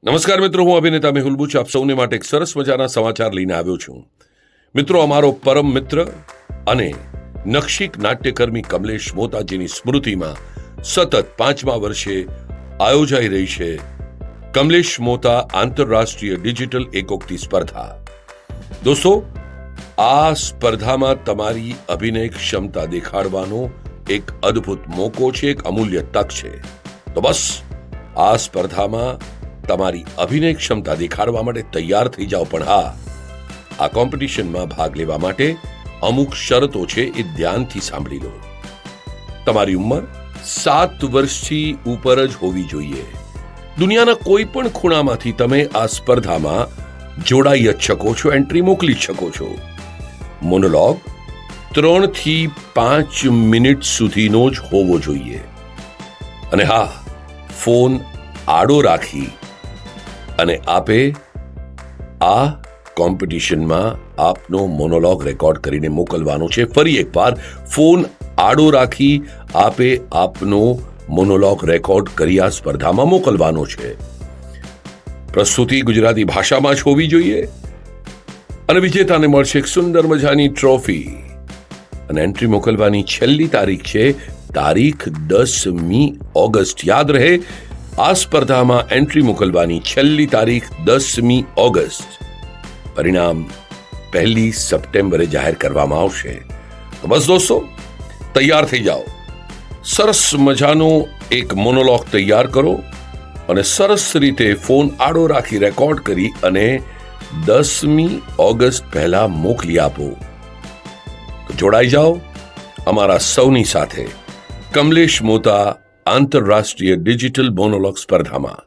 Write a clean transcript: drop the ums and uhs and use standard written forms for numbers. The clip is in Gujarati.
નમસ્કાર મિત્રો, હું અભિનેતા મેહુલ બુચ આપ સૌને માટે એક સરસ મજાના સમાચાર લઈને આવ્યો છું. મિત્રો, અમારો પરમ મિત્ર અને નક્ષિક નાટ્યકર્મી કમલેશ મોતાજીની સ્મૃતિમાં સતત 5મા વર્ષે આયોજાઈ રહી છે કમલેશ મોતા આંતરરાષ્ટ્રીય ડિજિટલ એકોક્તિ સ્પર્ધા. દોસ્તો, આ સ્પર્ધામાં તમારી અભિનય ક્ષમતા દેખાડવાનો એક અદ્ભુત મોકો છે, એક અમૂલ્ય તક છે. તો બસ આ સ્પર્ધામાં તમારી અભિનય ક્ષમતા દેખાડવા માટે તૈયાર થઈ જાઓ. પણ હા, આ કોમ્પિટિશનમાં ભાગ લેવા માટે અમુક શરતો છે, એ ધ્યાનથી સાંભળી લો. તમારી ઉંમર 7 વર્ષથી ઉપર જ હોવી જોઈએ. દુનિયાના કોઈ પણ ખૂણામાંથી તમે આ સ્પર્ધામાં જોડાઈ જ શકો છો, એન્ટ્રી મોકલી શકો છો. મોનોલોગ 3 થી 5 મિનિટ સુધીનો જ હોવો જોઈએ. અને હા, ફોન આડો રાખી અને આપે આ કોમ્પિટિશનમાં આપનો મોનોલોગ રેકોર્ડ કરીને મોકલવાનો છે. ફરી એકવાર, ફોન આડો રાખી આપે આપનો મોનોલોગ રેકોર્ડ કરી આ સ્પર્ધામાં મોકલવાનો છે. પ્રસ્તુતિ ગુજરાતી ભાષામાં જ હોવી જોઈએ અને વિજેતાને મળશે એક સુંદર મજાની ટ્રોફી. અને એન્ટ્રી મોકલવાની છેલ્લી તારીખ છે તારીખ 10મી ઓગસ્ટ. યાદ રહે, આ સ્પર્ધામાં એન્ટ્રી મોકલવાની છેલ્લી તારીખ 10મી ઓગસ્ટ. પરિણામ 1 સપ્ટેમ્બરે જાહેર કરવામાં આવશે. તો બસ દોસ્તો, તૈયાર થઈ જાઓ. સરસ મજાનો એક મોનોલોગ તૈયાર કરો અને સરસ રીતે ફોન આડો રાખી રેકોર્ડ કરી અને 10મી ઓગસ્ટ પહેલા મોકલી આપો. તો જોડાઈ જાઓ અમારા સૌની સાથે કમલેશ મોતા આંતરરાષ્ટ્રીય ડિજિટલ મોનોલોગ સ્પર્ધામાં.